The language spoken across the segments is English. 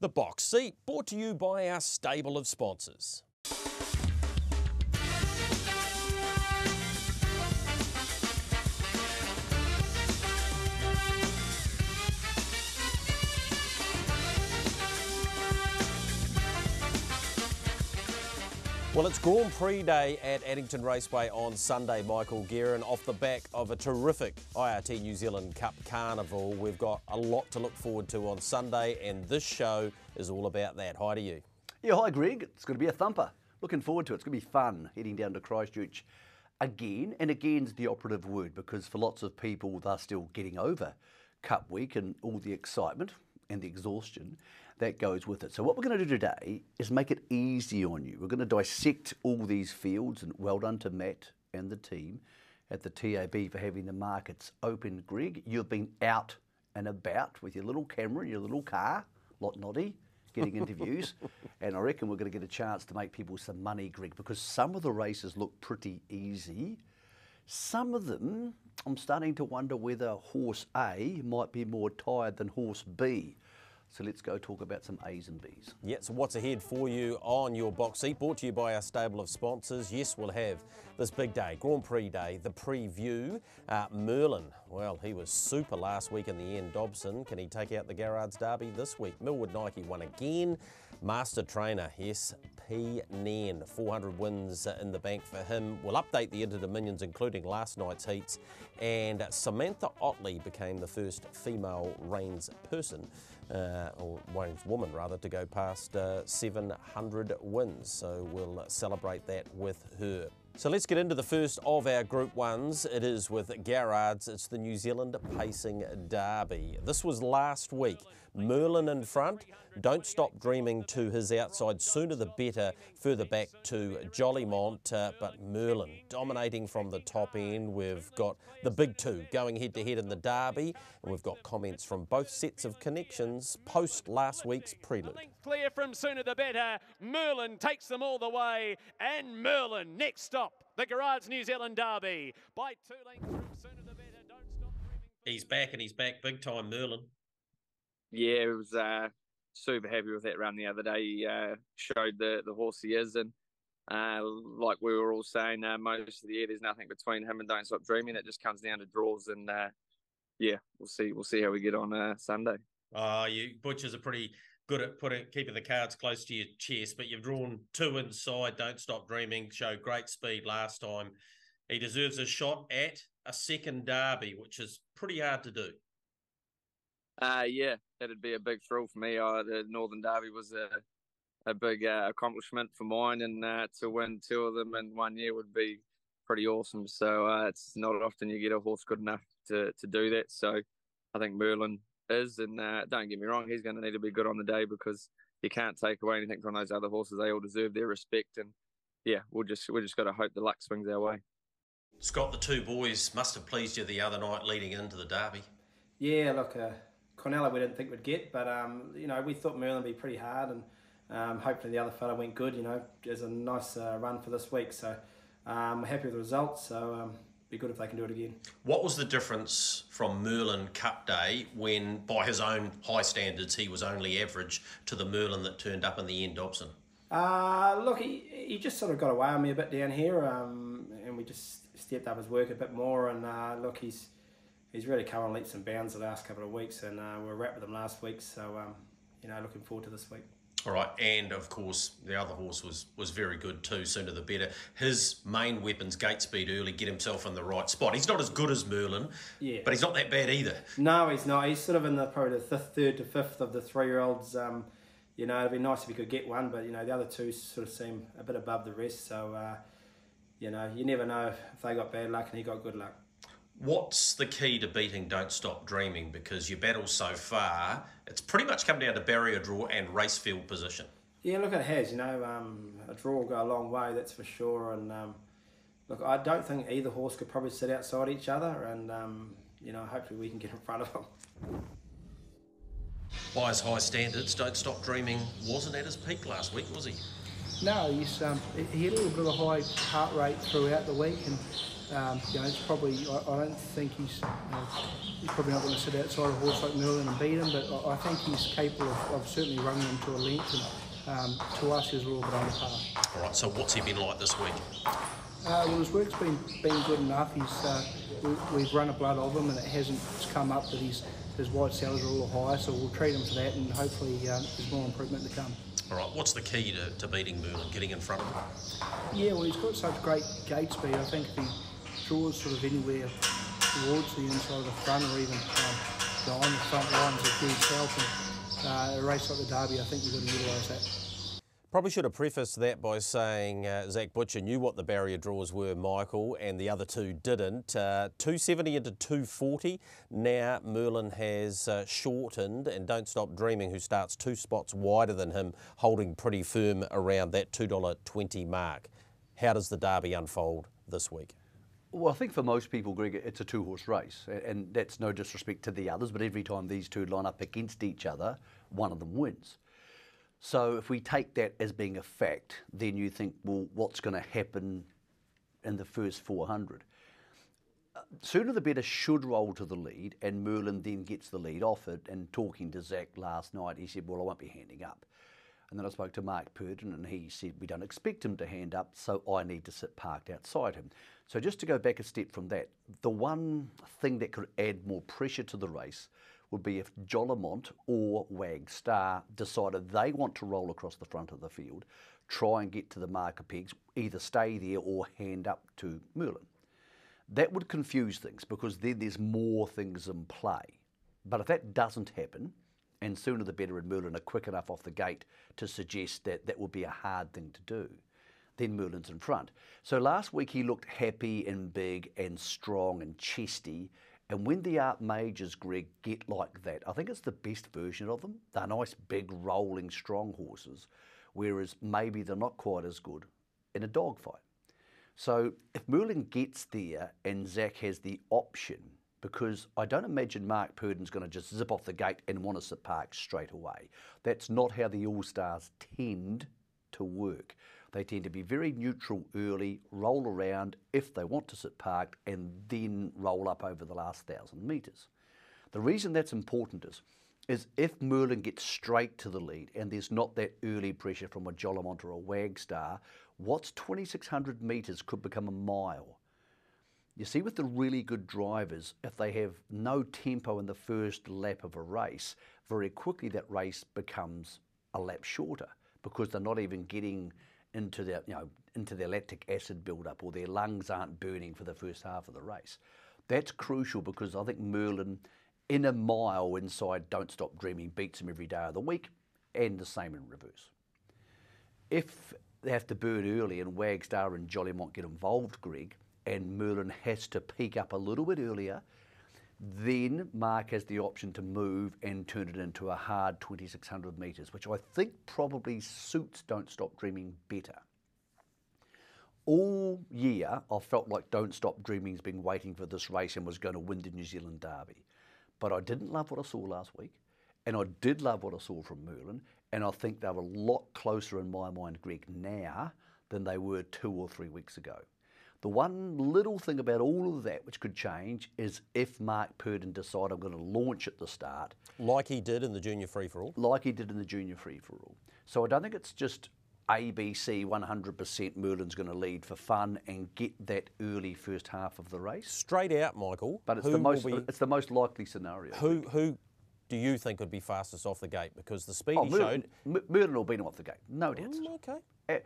The Box Seat, brought to you by our stable of sponsors. Well, it's Grand Prix day at Addington Raceway on Sunday, Michael Guerin. Off the back of a terrific IRT New Zealand Cup Carnival, we've got a lot to look forward to on Sunday, and this show is all about that. Hi to you. Yeah, hi Greg. It's going to be a thumper. Looking forward to it. It's going to be fun heading down to Christchurch again, and again's the operative word because for lots of people they're still getting over Cup Week and all the excitement and the exhaustion that goes with it. So what we're going to do today is make it easy on you. We're going to dissect all these fields, and well done to Matt and the team at the TAB for having the markets open. Greg, you've been out and about with your little camera and your little car, lot noddy, getting interviews, and I reckon we're going to get a chance to make people some money, Greg, because some of the races look pretty easy. Some of them, I'm starting to wonder whether horse A might be more tired than horse B. So let's go talk about some A's and B's. Yeah, so what's ahead for you on your box seat, brought to you by our stable of sponsors. Yes, we'll have this big day, Grand Prix day, the preview. Merlin, well, he was super last week in the end. Dobson, can he take out the Garrards Derby this week? Millwood Nike won again. Master Trainer, yes, P. Nairn, 400 wins in the bank for him. We'll update the Inter-Dominions, including last night's heats. And Samantha Otley became the first female reigns person, or reigns woman rather, to go past 700 wins. So we'll celebrate that with her. So let's get into the first of our Group 1s. It is with Garrards. It's the New Zealand Pacing Derby. This was last week. Merlin in front. Don't Stop Dreaming to his outside. Sooner the Better further back to Jollymont. But Merlin dominating from the top end. We've got the big two going head to head in the Derby. And we've got comments from both sets of connections post last week's prelude. Clear from Sooner the Better. Merlin takes them all the way. And Merlin, next stop, the Garrards New Zealand Derby. By 2 lengths from Sooner the Better. Don't Stop Dreaming. He's back, and he's back big time, Merlin. Yeah, it was super happy with that run the other day. He showed the horse he is, and like we were all saying, most of the year there's nothing between him and Don't Stop Dreaming. It just comes down to draws, and yeah, we'll see how we get on Sunday. You butchers are pretty good at keeping the cards close to your chest, but you've drawn 2 inside. Don't Stop Dreaming showed great speed last time. He deserves a shot at a second Derby, which is pretty hard to do. Yeah, that'd be a big thrill for me. The Northern Derby was a big accomplishment for mine, and to win 2 of them in 1 year would be pretty awesome. So it's not often you get a horse good enough to do that. So I think Merlin is, and don't get me wrong, he's going to need to be good on the day because you can't take away anything from those other horses. They all deserve their respect, and yeah, we just got to hope the luck swings our way. Scott, the 2 boys must have pleased you the other night leading into the Derby. Yeah, look, Cornella we didn't think we'd get, but you know, we thought Merlin would be pretty hard, and hopefully the other fella went good. You know, there's a nice run for this week, so we're happy with the results. So be good if they can do it again. What was the difference from Merlin Cup Day when, by his own high standards, he was only average to the Merlin that turned up in the end, Dobson? Look, he just sort of got away on me a bit down here, and we just stepped up his work a bit more. And look, he's really come on leaps and bounds the last couple of weeks, and we were wrapped with him last week. So you know, looking forward to this week. All right, and of course the other horse was very good too, Sooner the Better. His main weapon's gate speed early, get himself in the right spot. He's not as good as Merlin, yeah, but he's not that bad either. No, he's not. He's sort of in the probably the third to fifth of the 3-year-olds. You know, it'd be nice if he could get one, but you know, the other 2 sort of seem a bit above the rest. So you know, you never know if they got bad luck and he got good luck. What's the key to beating Don't Stop Dreaming? Because your battle so far, it's pretty much come down to barrier draw and race field position. Yeah, look, it has. You know, a draw will go a long way, that's for sure. And look, I don't think either horse could probably sit outside each other, and you know, hopefully we can get in front of them. By his high standards, Don't Stop Dreaming wasn't at his peak last week, was he? No, he had a little bit of a high heart rate throughout the week, and it's probably, I don't think he's probably not going to sit outside a horse like Merlin and beat him, but I think he's capable of certainly running him to a length, and to us he was a little bit on par. All right, so what's he been like this week? Well, his work's been good enough. We've run a blood of him, and it hasn't come up that his white cells are a little higher, so we'll treat him for that, and hopefully there's more improvement to come. All right, what's the key to beating Merlin, getting in front of him? Yeah, well, he's got such great gate speed. I think if he draws sort of anywhere towards the inside of the front, or even behind the front lines of huge help, and a race like the Derby, I think you've got to utilise that. Probably should have prefaced that by saying Zach Butcher knew what the barrier draws were, Michael, and the other two didn't. 270 into 240. Now Merlin has shortened, and Don't Stop Dreaming, who starts 2 spots wider than him, holding pretty firm around that $2.20 mark. How does the Derby unfold this week? Well, I think for most people, Greg, it's a 2-horse race, and that's no disrespect to the others, but every time these two line up against each other, one of them wins. So if we take that as being a fact, then you think, well, what's going to happen in the first 400? Sooner the Better should roll to the lead, and Merlin then gets the lead off it. And talking to Zach last night, he said, well, I won't be handing up. And then I spoke to Mark Purdon, and he said, we don't expect him to hand up, so I need to sit parked outside him. So just to go back a step from that, the one thing that could add more pressure to the race would be if Jollimont or Wag Star decided they want to roll across the front of the field, try and get to the marker pegs, either stay there or hand up to Merlin. That would confuse things, because then there's more things in play. But if that doesn't happen, and Sooner the Better and Merlin are quick enough off the gate to suggest that that would be a hard thing to do, then Merlin's in front. So last week he looked happy and big and strong and chesty. And when the Art Majors, Greg, get like that, I think it's the best version of them. They're nice, big, rolling, strong horses, whereas maybe they're not quite as good in a dogfight. So if Merlin gets there and Zach has the option, because I don't imagine Mark Purdon's going to just zip off the gate and want to sit parked straight away. That's not how the All-Stars tend to work. They tend to be very neutral early, roll around if they want to sit parked, and then roll up over the last 1,000 metres. The reason that's important is if Merlin gets straight to the lead and there's not that early pressure from a Jollimont or a Wag Star, what's 2,600 metres could become a mile. You see, with the really good drivers, if they have no tempo in the first lap of a race, very quickly that race becomes a lap shorter, because they're not even getting into their lactic acid build-up, or their lungs aren't burning for the first half of the race. That's crucial, because I think Merlin, in a mile inside Don't Stop Dreaming, beats him every day of the week, and the same in reverse. If they have to burn early and Wag Star and Jollimont get involved, Greg, and Merlin has to peak up a little bit earlier, then Mark has the option to move and turn it into a hard 2,600 metres, which I think probably suits Don't Stop Dreaming better. All year, I felt like Don't Stop Dreaming's been waiting for this race and was going to win the New Zealand Derby. But I didn't love what I saw last week, and I did love what I saw from Merlin, and I think they're a lot closer in my mind, Greg, now than they were 2 or 3 weeks ago. The one little thing about all of that which could change is if Mark Purdon decide I'm going to launch at the start. Like he did in the Junior Free-for-All? Like he did in the Junior Free-for-All. So I don't think it's just ABC 100% Merlin's going to lead for fun and get that early first half of the race. Straight out, Michael. But it's the most likely scenario. Who do you think would be fastest off the gate? Because the speed he showed... Merlin will beat him off the gate, no doubt. Okay.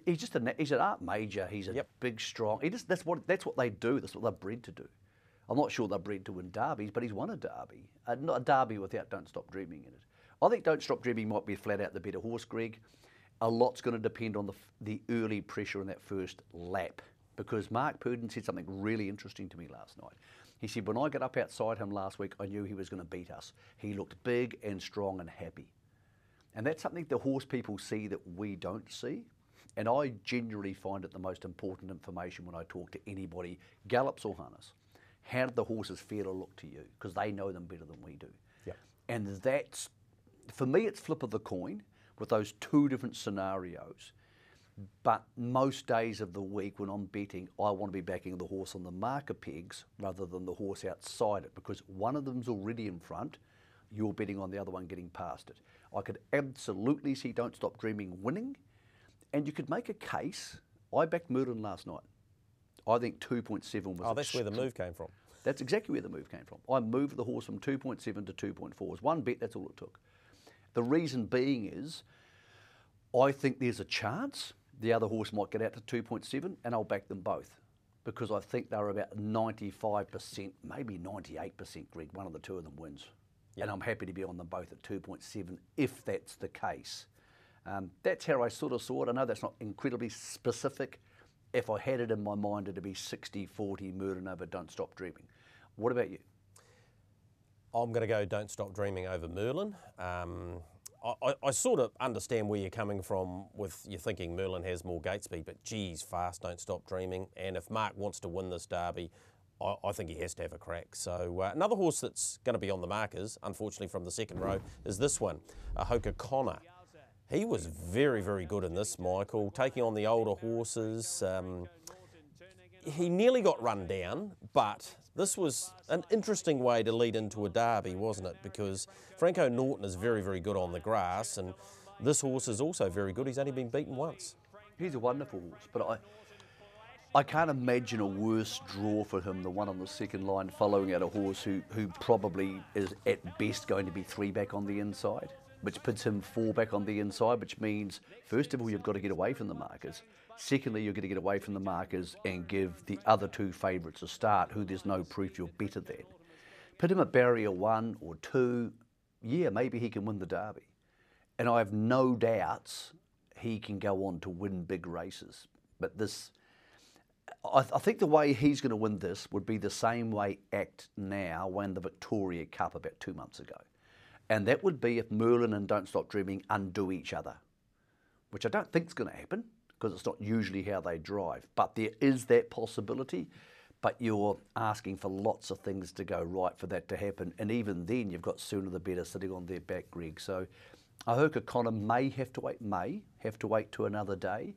He's an art major. He's a big, strong. That's what they do. That's what they're bred to do. I'm not sure they're bred to win derbies, but he's won a derby. Not a derby without Don't Stop Dreaming in it. I think Don't Stop Dreaming might be flat out the better horse, Greg. A lot's going to depend on the early pressure in that first lap, because Mark Purdon said something really interesting to me last night. He said, when I got up outside him last week, I knew he was going to beat us. He looked big and strong and happy. And that's something the horse people see that we don't see. And I genuinely find it the most important information when I talk to anybody, gallops or hunters. How did the horses feel or look to you? Because they know them better than we do. Yep. And that's, for me, it's flip of the coin with those two different scenarios. But most days of the week when I'm betting, I want to be backing the horse on the marker pegs rather than the horse outside it, because one of them's already in front. You're betting on the other one getting past it. I could absolutely see Don't Stop Dreaming winning, and you could make a case. I backed Merlin last night. I think 2.7 was... Oh, that's where the move came from. That's exactly where the move came from. I moved the horse from 2.7 to 2.4. It was one bet, that's all it took. The reason being is, I think there's a chance the other horse might get out to 2.7, and I'll back them both, because I think they're about 95%, maybe 98%, Greg, one of the two of them wins. Yep. And I'm happy to be on them both at 2.7 if that's the case. That's how I sort of saw it. I know that's not incredibly specific. If I had it in my mind, it'd be 60-40 Merlin over Don't Stop Dreaming. What about you? I'm going to go Don't Stop Dreaming over Merlin. I sort of understand where you're coming from with you thinking Merlin has more gate speed, but geez, fast Don't Stop Dreaming. And if Mark wants to win this derby, I think he has to have a crack. So another horse that's going to be on the markers, unfortunately from the second row, is this one, Hoka Conor. He was very, very good in this, Michael, taking on the older horses. He nearly got run down, but this was an interesting way to lead into a derby, wasn't it? Because Franco Norton is very, very good on the grass, and this horse is also very good. He's only been beaten once. He's a wonderful horse, but I can't imagine a worse draw for him, the one on the second line, following out a horse who probably is at best going to be 3 back on the inside, which puts him 4 back on the inside, which means, first of all, you've got to get away from the markers. Secondly, you're going to get away from the markers and give the other 2 favourites a start, who there's no proof you're better than. Put him at barrier 1 or 2, yeah, maybe he can win the derby. And I have no doubts he can go on to win big races. But this, I think the way he's going to win this would be the same way Act Now won the Victoria Cup about 2 months ago. And that would be if Merlin and Don't Stop Dreaming undo each other, which I don't think is going to happen, because it's not usually how they drive. But there is that possibility, but you're asking for lots of things to go right for that to happen. And even then, you've got Sooner the Better sitting on their back, Greg. So Hoka Conor may have to wait to another day.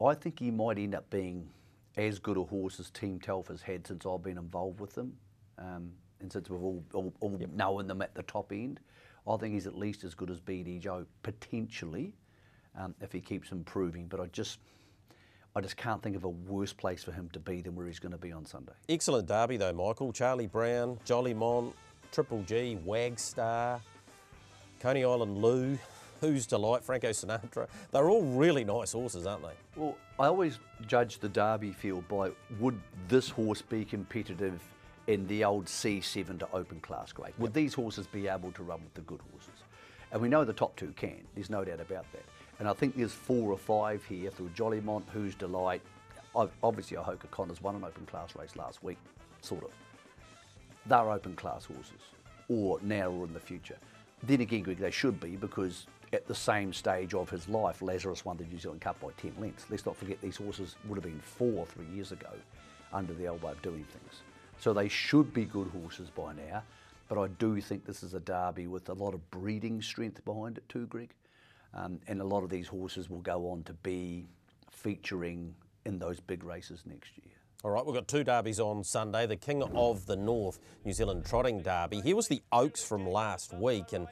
I think he might end up being as good a horse as Team Telfer's had since I've been involved with them. And since we've all known them at the top end, I think he's at least as good as BD Joe, potentially, if he keeps improving. But I just can't think of a worse place for him to be than where he's going to be on Sunday. Excellent derby though, Michael. Charlie Brown, Jolly Mont, Triple G, Wagstar, Coney Island Lou, Who's Delight, Franco Sinatra. They're all really nice horses, aren't they? Well, I always judge the derby field by, would this horse be competitive in the old C7 to open class grade? Would these horses be able to run with the good horses? And we know the top 2 can, there's no doubt about that. And I think there's 4 or 5 here through Jolly Mont, Who's Delight. Obviously, Hoka Conor's won an open class race last week, sort of. They're open class horses, or now or in the future. Then again, Greg, they should be, because at the same stage of his life, Lazarus won the New Zealand Cup by 10 lengths. Let's not forget these horses would have been 4 3 years ago under the elbow of doing things. So they should be good horses by now, but I do think this is a derby with a lot of breeding strength behind it too, Greg. And a lot of these horses will go on to be featuring in those big races next year. All right, we've got 2 derbies on Sunday. The King of the North New Zealand Trotting Derby. Here was the Oaks from last week, and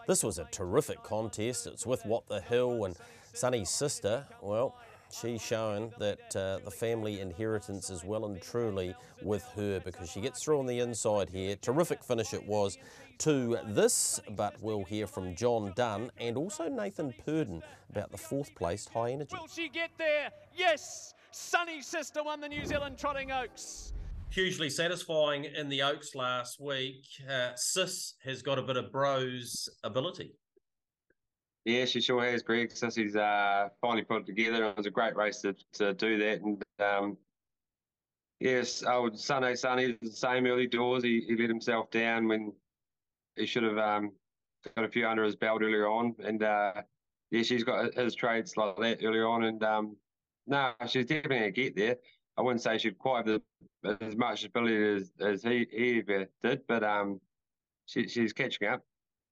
this was a terrific contest. It's with What the Hill, and Sonny's sister, well, she's shown that the family inheritance is well and truly with her, because she gets through on the inside here. Terrific finish it was to this, but we'll hear from John Dunn and also Nathan Purden about the 4th placed High Energy. Will she get there? Yes! Sonny's sister won the New Zealand Trotting Oaks. Hugely satisfying in the Oaks last week. Sis has got a bit of Bro's ability. Yeah, she sure has, Greg. Sissy's finally put it together. It was a great race to do that. And yes, old Sonny, the same early doors. He let himself down when he should have got a few under his belt earlier on. And yeah, she's got his traits like that earlier on. And no, she's definitely going to get there. I wouldn't say she'd quite have as much ability as he ever did, but she's catching up.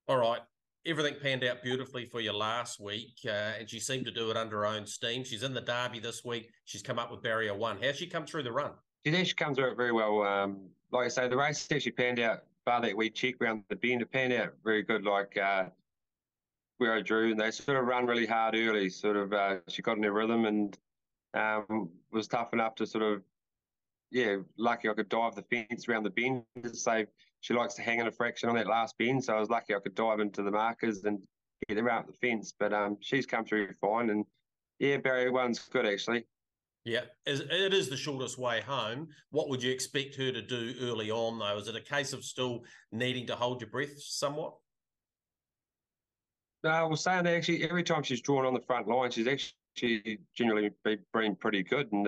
All right. everything panned out beautifully for you last week, and she seemed to do it under her own steam. She's in the Derby this week. She's come up with barrier 1. How's she come through the run? She's actually come through it very well. Like I say, the race actually panned out, bar that wee check round the bend, it panned out very good, like where I drew, and they sort of run really hard early. Sort of, she got in her rhythm and was tough enough to sort of, lucky I could dive the fence around the bend. So she likes to hang in a fraction on that last bend, so I was lucky I could dive into the markers and get around the fence. But she's come through fine, and barrier 1's good actually. Yeah, it is the shortest way home. What would you expect her to do early on, though? Is it a case of still needing to hold your breath somewhat? No, I was saying that actually every time she's drawn on the front line, she's actually generally been pretty good. And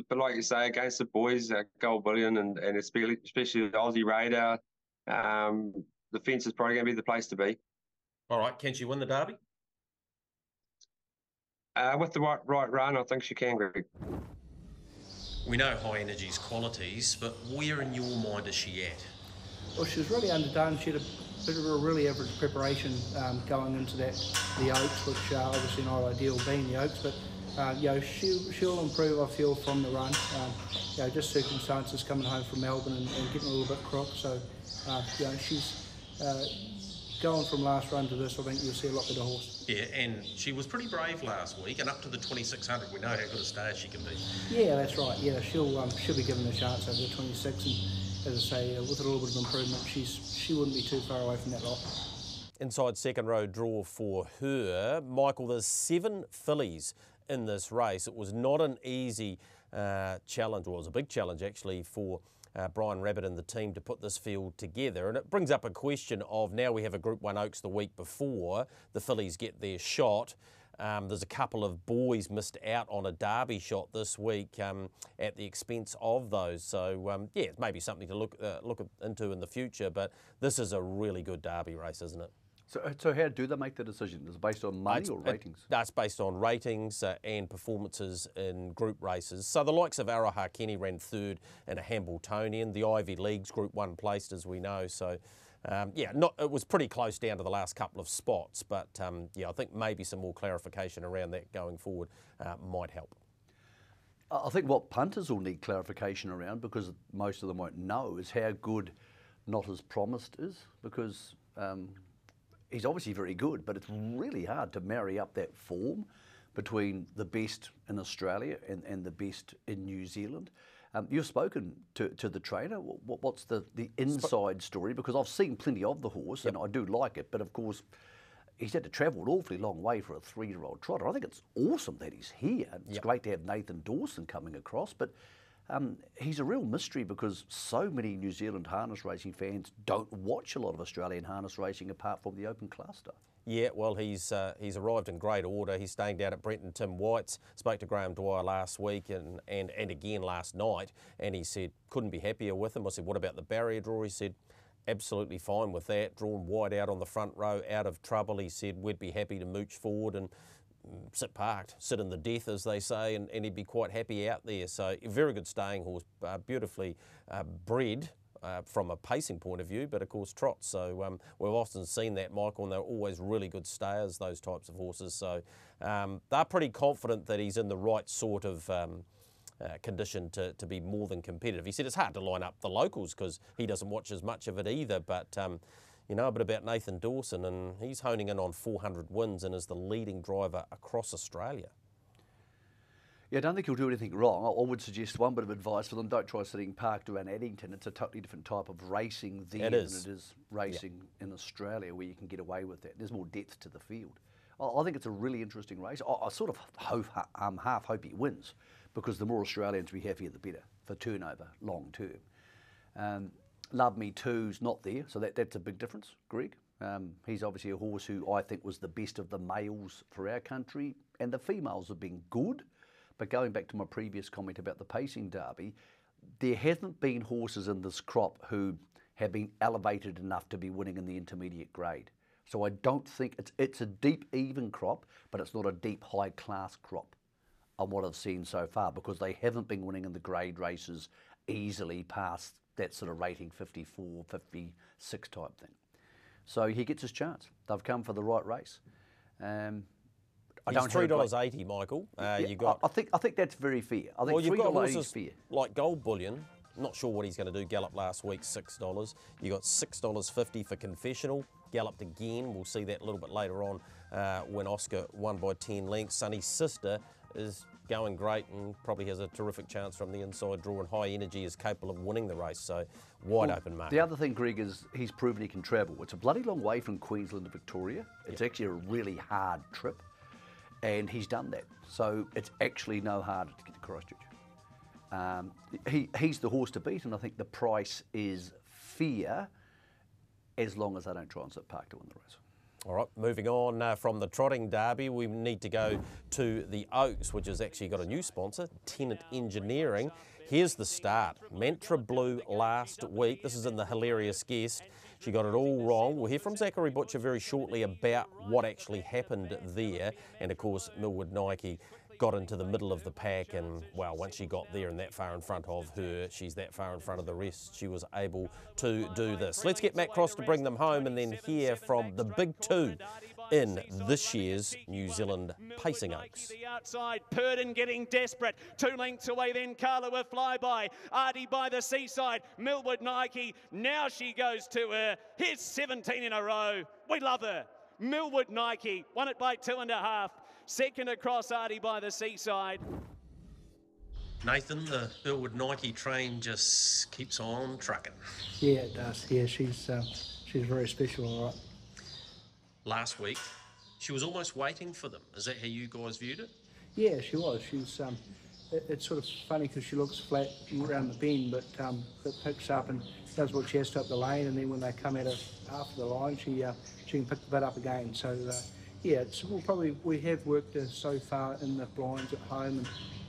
but like you say, against the boys, Gold Bullion and especially the Aussie Raider, the fence is probably going to be the place to be. All right, can she win the Derby? With the right run, I think she can, Greg. We know High Energy's qualities, but where in your mind is she at? Well, she was really underdone. She had a bit of a really average preparation going into the Oaks, which obviously not ideal being the Oaks, but she'll improve, I feel, from the run. Just circumstances coming home from Melbourne and getting a little bit crook. So, she's going from last run to this. I think you'll see a lot better horse. Yeah, and she was pretty brave last week, and up to the 2600, we know how good a stayer she can be. Yeah, that's right. Yeah, she'll be given a chance over the 26, and as I say, with a little bit of improvement, she wouldn't be too far away from that lot. Inside second row draw for her. Michael, there's 7 fillies in this race. It was not an easy challenge, or it was a big challenge actually for Brian Rabbit and the team to put this field together. And it brings up a question of, now we have a Group 1 Oaks the week before the fillies get their shot. There's a couple of boys missed out on a Derby shot this week at the expense of those. So, it may be something to look into in the future, but this is a really good Derby race, isn't it? So how do they make the decision? Is it based on money or ratings? That's based on ratings and performances in group races. So the likes of Araha Kenny ran 3rd in a Hambletonian. The Ivy League's Group 1 placed, as we know. So, it was pretty close down to the last couple of spots. But, I think maybe some more clarification around that going forward might help. I think what punters will need clarification around, because most of them won't know, is how good Not As Promised is, because he's obviously very good, but it's really hard to marry up that form between the best in Australia and the best in New Zealand. You've spoken to the trainer. What's the inside story? Because I've seen plenty of the horse, and I do like it, but of course he's had to travel an awfully long way for a 3-year-old trotter. I think it's awesome that he's here. It's great to have Nathan Dawson coming across, but he's a real mystery because so many New Zealand harness racing fans don't watch a lot of Australian harness racing apart from the open class stuff. Yeah, well, he's arrived in great order. He's staying down at Brent and Tim White's. Spoke to Graham Dwyer last week and again last night, and he said couldn't be happier with him. I said, what about the barrier draw? He said, absolutely fine with that. Drawn White out on the front row, out of trouble. He said we'd be happy to mooch forward and sit parked, sit in the death, as they say, and he'd be quite happy out there. So a very good staying horse, beautifully bred from a pacing point of view, but of course trots. So we've often seen that, Michael, and they're always really good stayers, those types of horses. So they're pretty confident that he's in the right sort of condition to be more than competitive. He said it's hard to line up the locals because he doesn't watch as much of it either, but you know a bit about Nathan Dawson, and he's honing in on 400 wins and is the leading driver across Australia. Yeah, I don't think he'll do anything wrong. I would suggest one bit of advice for them: don't try sitting parked around Addington. It's a totally different type of racing there than it is racing in Australia, where you can get away with that. There's more depth to the field. I think it's a really interesting race. I sort of half hope he wins, because the more Australians we have here, the better for turnover long term. Love Me Too's not there, so that's a big difference, Greg. He's obviously a horse who I think was the best of the males for our country, and the females have been good. But going back to my previous comment about the pacing derby, there hasn't been horses in this crop who have been elevated enough to be winning in the intermediate grade. So I don't think it's a deep, even crop, but it's not a deep, high-class crop on what I've seen so far, because they haven't been winning in the grade races easily past that sort of rating 54, 56 type thing. So he gets his chance. They've come for the right race. He's $3.80, Michael. You got. I think that's very fair. I think you've got $3.80 is horses fair. like Gold Bullion. Not sure what he's going to do. Galloped last week, $6. You got $6.50 for Confessional. Galloped again. We'll see that a little bit later on when Oscar won by 10 lengths. Sunny's Sister is going great and probably has a terrific chance from the inside draw, and High Energy is capable of winning the race. So wide open market. The other thing, Greg, is he's proven he can travel. It's a bloody long way from Queensland to Victoria. It's actually a really hard trip, and he's done that. So it's actually no harder to get to Christchurch. He's the horse to beat, and I think the price is fair as long as they don't try and sit park to win the race. All right, moving on from the trotting derby, we need to go to the Oaks, which has actually got a new sponsor, Tennant Engineering. Here's the start. Mantra Blue last week. This is in the Hilarious Guest. She got it all wrong. We'll hear from Zachary Butcher very shortly about what actually happened there. And of course, Millwood Nike got into the middle of the pack, and well, once she got there and that far in front of her, she's that far in front of the rest, she was able to do this. Let's get Matt Cross to bring them home and then hear from the big two in this year's New Zealand Pacing Oaks. The outside, Purdon getting desperate. 2 lengths away, then Carla with Flyby. Artie by the seaside. Millwood Nike. Now she goes to her. Here's 17 in a row. We love her. Millwood Nike won it by 2.5. Second across, Artie by the seaside. Nathan, the Millwood Nike train just keeps on trucking. Yeah, it does. Yeah, she's very special, all right. Last week, she was almost waiting for them. Is that how you guys viewed it? Yeah, she was. She's it's sort of funny because she looks flat around the bend, but it picks up and does what she has to up the lane, and then when they come at her after the line, she can pick the bit up again. So yeah, we have worked her so far in the blinds at home,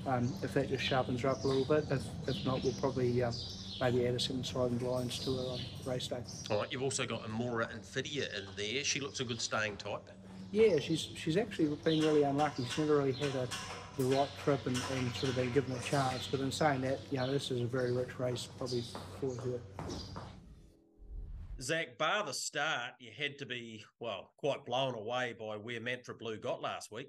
and if that just sharpens her up a little bit, if not, we'll probably maybe add a 7 sliding blinds to her on race day. All right, you've also got Amora Infidia in there. She looks a good staying type. Yeah, she's actually been really unlucky. She's never really had the right trip and sort of been given a chance. But in saying that, this is a very rich race probably for her. Zach, bar the start, you had to be, well, quite blown away by where Mantra Blue got last week.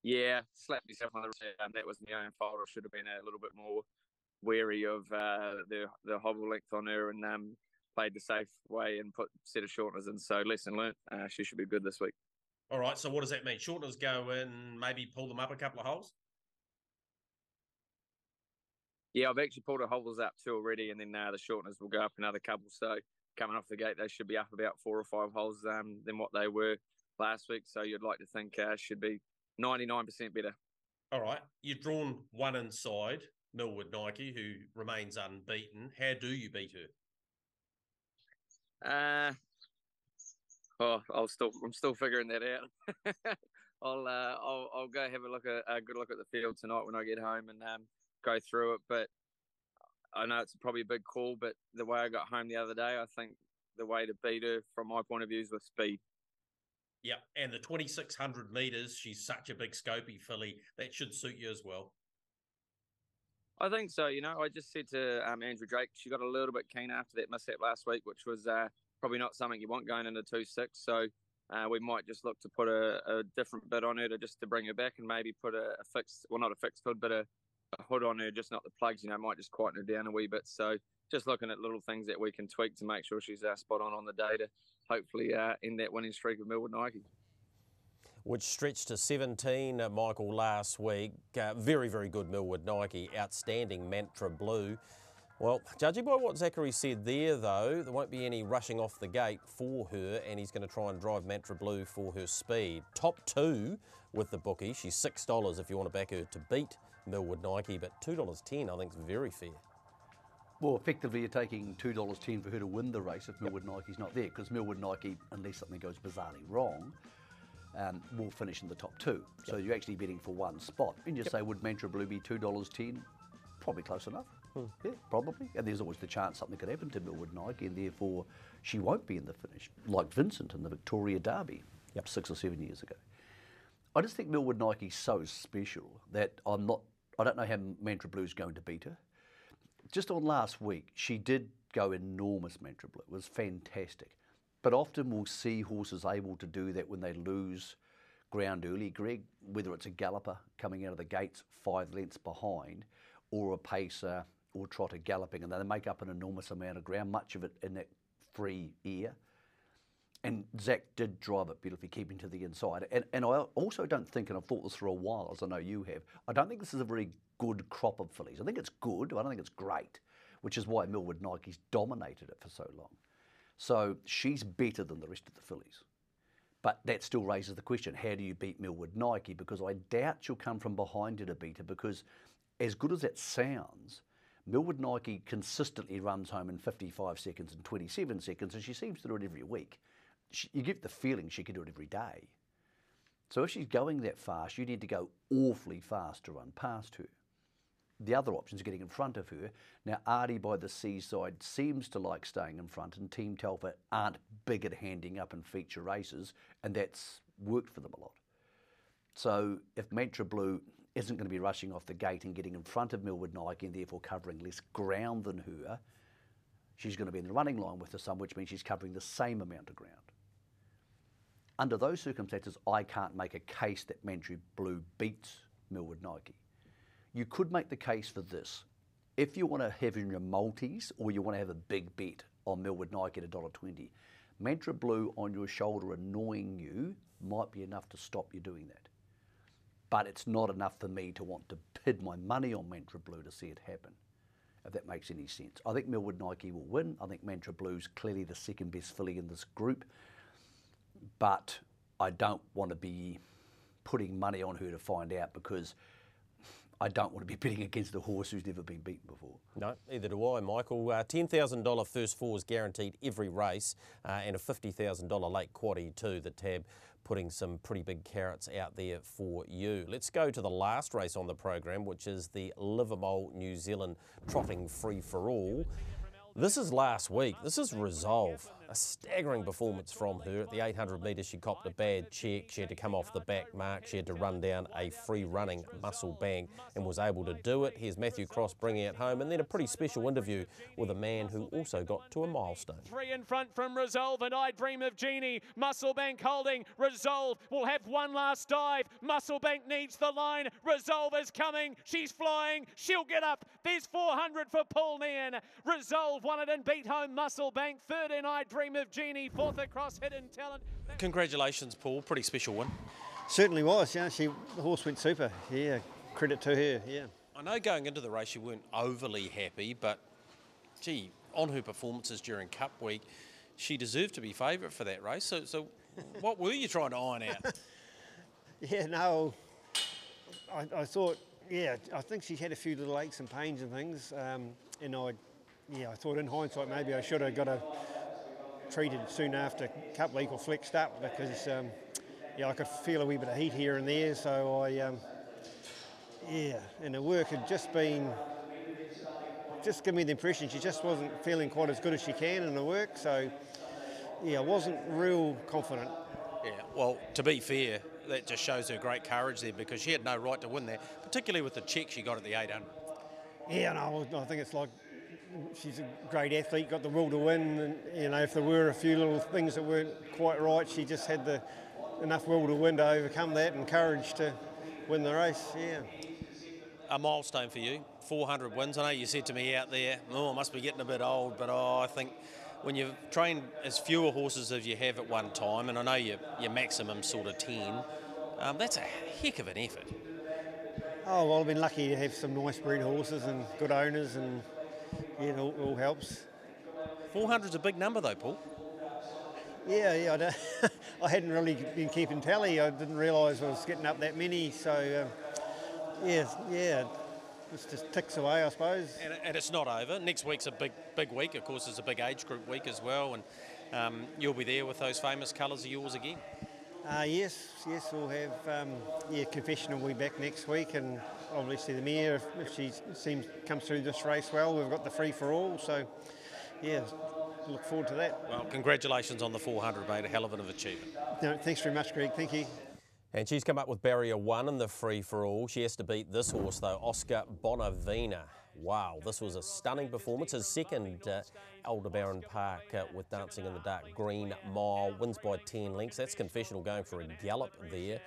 Yeah, slapped myself on the wrist. That was my own fault. I should have been a little bit more wary of the hobble length on her and played the safe way and put set of shorteners in. So lesson learnt. She should be good this week. All right, so what does that mean? Shorteners go in, maybe pull them up a couple of holes? Yeah, I've actually pulled her hobbles up 2 already, and then the shorteners will go up another couple. So coming off the gate, they should be up about 4 or 5 holes than what they were last week. So you'd like to think should be 99% better. All right, you've drawn one inside, Millwood Nike, who remains unbeaten. How do you beat her? I'm still figuring that out. I'll go have a good look at the field tonight when I get home and go through it. But I know it's probably a big call, but the way I got home the other day, I think the way to beat her from my point of view is with speed. Yeah, and the 2,600 metres, she's such a big scopy filly. That should suit you as well. I think so. I just said to Andrew Drake, she got a little bit keen after that mishap last week, which was probably not something you want going into 2-6. So we might just look to put a different bit on her to bring her back and maybe put a fixed, well, not a fixed hood, but a hood on her, just not the plugs, might just quieten her down a wee bit. So just looking at little things that we can tweak to make sure she's spot on the day to hopefully end that winning streak of Millwood Nike. Which stretched to 17, Michael, last week. Very, very good Millwood Nike. Outstanding Mantra Blue. Well, judging by what Zachary said there, though, there won't be any rushing off the gate for her, and he's going to try and drive Mantra Blue for her speed. Top 2 with the bookie. She's $6 if you want to back her to beat Millwood Nike, but $2.10 I think is very fair. Well, effectively you're taking $2.10 for her to win the race if Millwood Nike's not there, because Millwood Nike, unless something goes bizarrely wrong, will finish in the top 2. So you're actually betting for one spot. And you say, would Mantra Blue be $2.10? Probably close enough. Yeah, probably. And there's always the chance something could happen to Millwood Nike, and therefore she won't be in the finish, like Vincent in the Victoria Derby 6 or 7 years ago. I just think Millwood Nike's so special that I don't know how Mantra Blue's going to beat her. Just on last week, she did go enormous, Mantra Blue. It was fantastic. But often we'll see horses able to do that when they lose ground early, Greg, whether it's a galloper coming out of the gates 5 lengths behind, or a pacer or trotter galloping, and they make up an enormous amount of ground, much of it in that free air. And Zach did drive it beautifully, keeping to the inside. And I also don't think, and I've thought this for a while, as I know you have, I don't think this is a very good crop of fillies. I think it's good, but I don't think it's great, which is why Millwood Nike's dominated it for so long. So she's better than the rest of the fillies. But that still raises the question, how do you beat Millwood Nike? Because I doubt she'll come from behind her to beat her, because as good as that sounds, Millwood Nike consistently runs home in 55 seconds and 27 seconds, and she seems to do it every week. You get the feeling she can do it every day. So if she's going that fast, you need to go awfully fast to run past her. The other option is getting in front of her. Now, Artie by the Seaside seems to like staying in front, and Team Telfer aren't big at handing up in feature races, and that's worked for them a lot. So if Mantra Blue isn't going to be rushing off the gate and getting in front of Millwood Nike and therefore covering less ground than her, she's going to be in the running line with her son, which means she's covering the same amount of ground. Under those circumstances, I can't make a case that Mantra Blue beats Millwood Nike. You could make the case for this. If you want to have in your multis, or you want to have a big bet on Millwood Nike at $1.20, Mantra Blue on your shoulder annoying you might be enough to stop you doing that. But it's not enough for me to want to pin my money on Mantra Blue to see it happen, if that makes any sense. I think Millwood Nike will win. I think Mantra Blue's clearly the second best filly in this group, but I don't want to be putting money on her to find out, because I don't want to be betting against a horse who's never been beaten before. No, either do I, Michael. $10,000 first four is guaranteed every race, and a $50,000 late quaddie too. The Tab putting some pretty big carrots out there for you. Let's go to the last race on the program, which is the Livermore New Zealand Trotting Free for All. This is last week. This is Resolve. A staggering performance from her. At the 800 metres, she copped a bad check. She had to come off the back mark. She had to run down a free-running Muscle Bank and was able to do it. Here's Matthew Cross bringing it home, and then a pretty special interview with a man who also got to a milestone. 3 in front from Resolve, and I Dream of Jeannie. Muscle Bank holding. Resolve will have one last dive. Muscle Bank needs the line. Resolve is coming. She's flying. She'll get up. There's 400 for Paul Nairn. Resolve won it and beat home Muscle Bank. Third in I Dream of Jeannie. Fourth across Hidden Talent. Congratulations, Paul. Pretty special one. Certainly was. Yeah, the horse went super. Yeah, credit to her. Yeah. I know going into the race you weren't overly happy, but gee, on her performances during Cup Week, she deserved to be favourite for that race. So what were you trying to iron out? Yeah, no, I thought, yeah, I think she had a few little aches and pains and things, and I thought in hindsight maybe I should have got her treated soon after Cup Week or flexed up, because I could feel a wee bit of heat here and there. So and the work had just given me the impression she just wasn't feeling quite as good as she can in the work. So I wasn't real confident. Yeah, well, to be fair, that just shows her great courage there, because she had no right to win that, particularly with the check she got at the 800. Yeah, no, I think it's like she's a great athlete, got the will to win, and if there were a few little things that weren't quite right, she just had enough will to win to overcome that, and courage to win the race. Yeah. A milestone for you, 400 wins. I know you said to me out there, I must be getting a bit old, but I think when you've trained as fewer horses as you have at one time, and I know your maximum sort of 10, that's a heck of an effort. Oh, well, I've been lucky to have some nice breed horses and good owners, and it all helps. 400's a big number though, Paul. Yeah, I hadn't really been keeping tally. I didn't realise I was getting up that many, so it just ticks away, I suppose. And it's not over. Next week's a big week. Of course, it's a big age group week as well, and you'll be there with those famous colours of yours again. Yes, we'll have Confessional will be back next week, and obviously the mare, if she comes through this race well, we've got the free for all, so look forward to that. Well, congratulations on the 400, mate, a hell of an achievement. No, thanks very much, Greg, thank you. And she's come up with barrier 1 in the free for all. She has to beat this horse though, Oscar Bonavina. Wow, this was a stunning performance. His second Aldebaran Park with Dancing in the Dark Green Mile, wins by 10 lengths. That's Confessional going for a gallop there.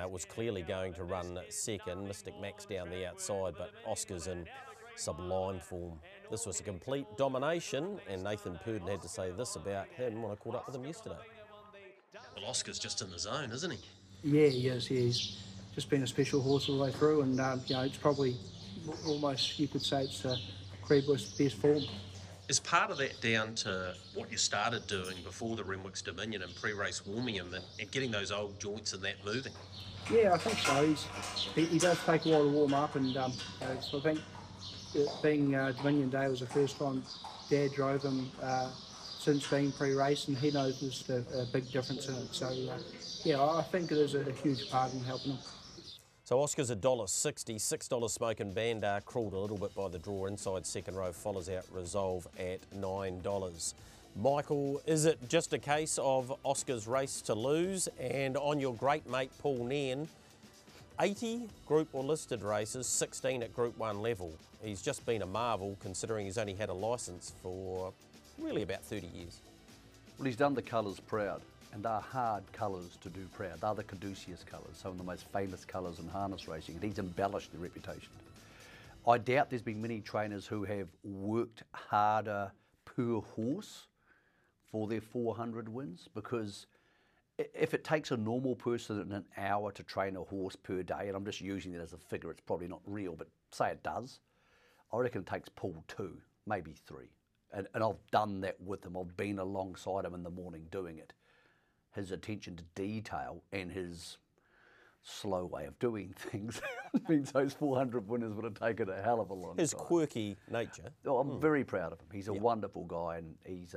Was clearly going to run second. Mystic Max down the outside, but Oscar's in sublime form. This was a complete domination, and Nathan Purdon had to say this about him when I caught up with him yesterday. Well, Oscar's just in the zone, isn't he? Yeah, he is. Yeah, he's just been a special horse all the way through, and you know, it's probably almost, you could say it's Creedbush's best form. Is part of that down to what you started doing before the Renwick's Dominion and pre-race warming him and getting those old joints and that moving? Yeah, I think so. He does take a while to warm up, and so I think being Dominion Day was the first time Dad drove him since being pre-race, and he noticed a big difference in it. So yeah, I think it is a huge part in helping him. So Oscar's $1.60, $6 Smoke and Bandar, crawled a little bit by the draw inside second row, follows out Resolve at $9. Michael, is it just a case of Oscar's race to lose? And on your great mate Paul Nairn, 80 group or listed races, 16 at Group 1 level. He's just been a marvel considering he's only had a licence for really about 30 years. Well, he's done the colours proud, and they're hard colours to do proud. They're the caduceus colours, some of the most famous colours in harness racing, and he's embellished the reputation. I doubt there's been many trainers who have worked harder per horse for their 400 wins, because if it takes a normal person an hour to train a horse per day, and I'm just using that as a figure, it's probably not real, but say it does, I reckon it takes Paul 2, maybe 3. And I've done that with him. I've been alongside him in the morning doing it. His attention to detail and his slow way of doing things means those 400 winners would have taken a hell of a long time. His quirky nature. Oh, I'm very proud of him. He's a wonderful guy, and he's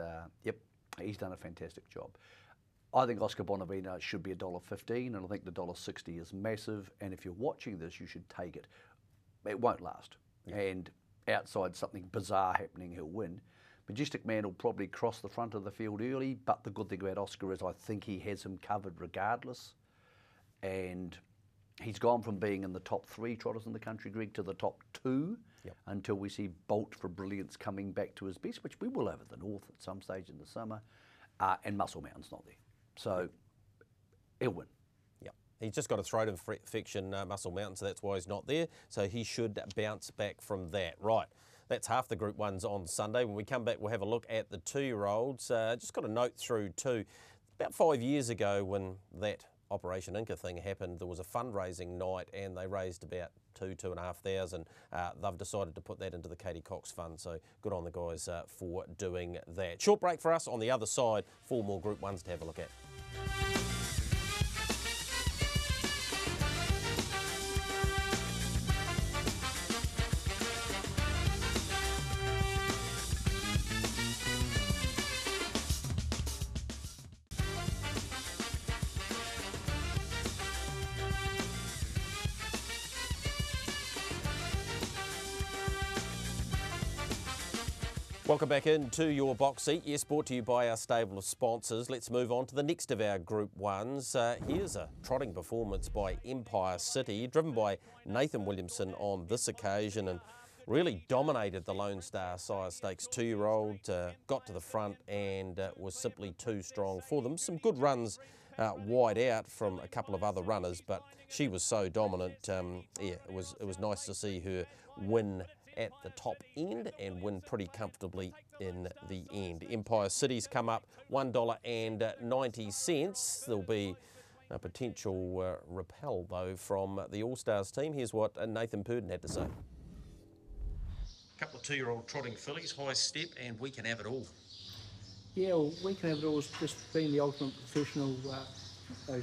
done a fantastic job. I think Oscar Bonavina should be $1.15, and I think the $1.60 is massive. And if you're watching this, you should take it. It won't last. Yeah. And outside something bizarre happening, he'll win. Majestic Man will probably cross the front of the field early, but the good thing about Oscar is I think he has him covered regardless. And he's gone from being in the top 3 trotters in the country, Greg, to the top 2 until we see Bolt for Brilliance coming back to his best, which we will have at the North at some stage in the summer, and Muscle Mountain's not there. So he'll win. Yep. He's just got a throat infection, Muscle Mountain, so that's why he's not there. So he should bounce back from that. Right. That's half the Group 1s on Sunday. When we come back, we'll have a look at the 2-year-olds. Just got a note through too. About 5 years ago when that Operation Inca thing happened, there was a fundraising night and they raised about $2,500. They've decided to put that into the Katie Cox Fund, so good on the guys for doing that. Short break for us. On the other side, 4 more Group 1s to have a look at. Welcome back into your box seat. Yes, brought to you by our stable of sponsors. Let's move on to the next of our Group 1s. Here's a trotting performance by Empire City, driven by Nathan Williamson on this occasion, and really dominated the Lone Star Sire Stakes 2-year-old. Got to the front and was simply too strong for them. Some good runs wide out from a couple of other runners, but she was so dominant. It was nice to see her win at the top end and win pretty comfortably in the end. Empire City's come up $1.90. There'll be a potential repel though from the All-Stars team. Here's what Nathan Purdon had to say. A couple of 2-year-old trotting fillies, high step, and We Can Have It All. Yeah, well, We Can Have It All has just been the ultimate professional.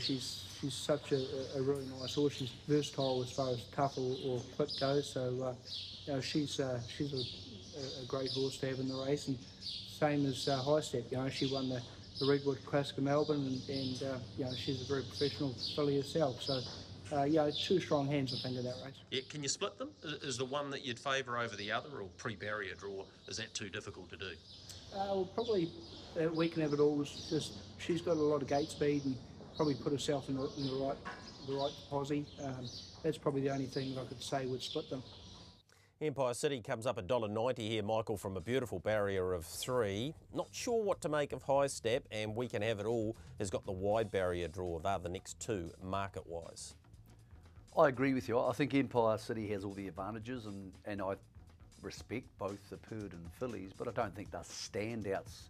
She's such a really nice horse. She's versatile as far as tough or quick goes. So you know, she's a great horse to have in the race, and same as High Step. You know, she won the Redwood Classic of Melbourne, and you know, she's a very professional filly herself. So yeah, 2 strong hands, I think, in that race. Yeah, can you split them? Is the one that you'd favour over the other, or pre-barrier draw? Is that too difficult to do? Well, probably We Can Have It All. Just she's got a lot of gate speed and probably put herself in the right posse. That's probably the only thing that I could say would split them. Empire City comes up $1.90 here, Michael, from a beautiful barrier of 3. Not sure what to make of High Step, and We Can Have It All has got the wide barrier draw. They're the next two market-wise. I agree with you. I think Empire City has all the advantages, and I respect both the Perd and Phillies, but I don't think they're standouts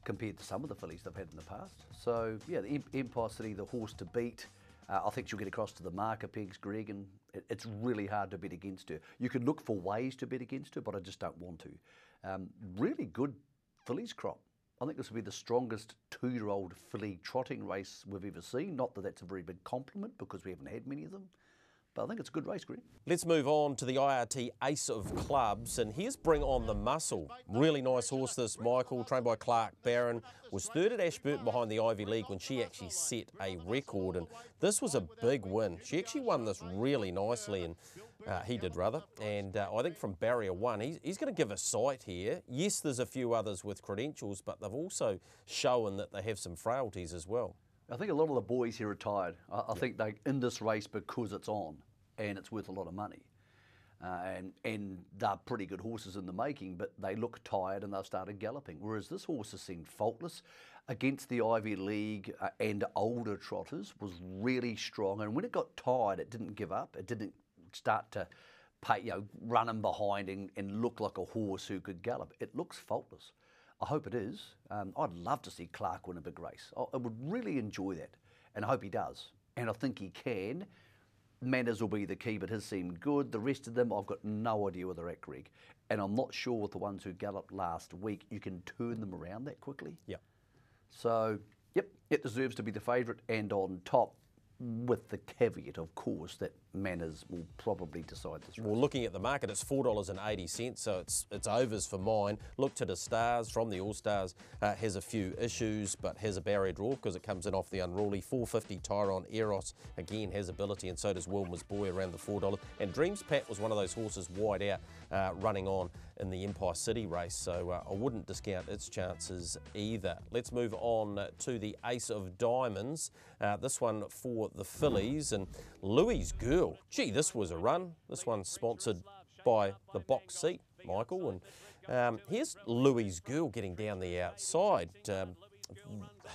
compared to some of the fillies they've had in the past. So, yeah, the Empire City, the horse to beat. I think she'll get across to the marker pegs, Greg, and it's really hard to bet against her. You could look for ways to bet against her, but I just don't want to. Really good fillies crop. I think this will be the strongest 2-year-old filly trotting race we've ever seen. Not that that's a very big compliment because we haven't had many of them. But I think it's a good race, Greg. Let's move on to the IRT Ace of Clubs, and here's Bring On the Muscle. Really nice horse this, Michael, trained by Clark Barron. Was third at Ashburton behind the Ivy League when she actually set a record, and this was a big win. She actually won this really nicely, and he did rather. And I think from barrier 1, he's going to give a sight here. Yes, there's a few others with credentials, but they've also shown that they have some frailties as well. I think a lot of the boys here are tired. I think they're in this race because it's on and it's worth a lot of money. And they're pretty good horses in the making, but they look tired and they've started galloping. Whereas this horse has seemed faultless against the Ivy League and older trotters, was really strong. And when it got tired, it didn't give up. It didn't start to run him behind and look like a horse who could gallop. It looks faultless. I hope it is. I'd love to see Clark win a big race. I would really enjoy that, and I hope he does. And I think he can. Manners will be the key, but his seemed good. The rest of them, I've got no idea where they're at, Greg. And I'm not sure with the ones who galloped last week, you can turn them around that quickly. Yep. So, yep, it deserves to be the favourite and on top, with the caveat, of course, that Manners will probably decide this race. Well, looking at the market, it's $4.80, so it's overs for mine. Look to the Stars from the All-Stars. Has a few issues, but has a barrier draw because it comes in off the unruly. $4.50 Tyron Eros, again, has ability, and so does Wilmer's Boy around the $4. And Dreams Pat was one of those horses wide out, running on in the Empire City race, so I wouldn't discount its chances either. Let's move on to the Ace of Diamonds. This one for the fillies, and Louis Girl. Gee, this was a run. This one's sponsored by the box seat, Michael, and here's Louis Girl getting down the outside.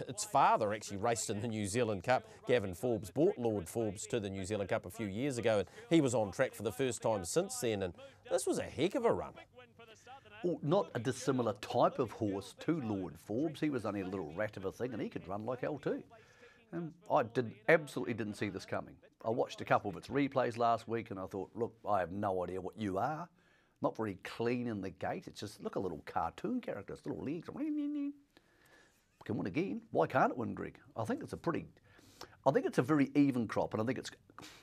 Its father actually raced in the New Zealand Cup. Gavin Forbes brought Lord Forbes to the New Zealand Cup a few years ago, and he was on track for the first time since then, and this was a heck of a run. Well, not a dissimilar type of horse to Lord Forbes. He was only a little rat of a thing, and he could run like hell too. And I absolutely didn't see this coming. I watched a couple of its replays last week, and I thought, look, I have no idea what you are. Not very clean in the gate. It's just, look, a little cartoon character. It's little legs. Can win again. Why can't it win, Greg? I think it's a very even crop, and I think it's,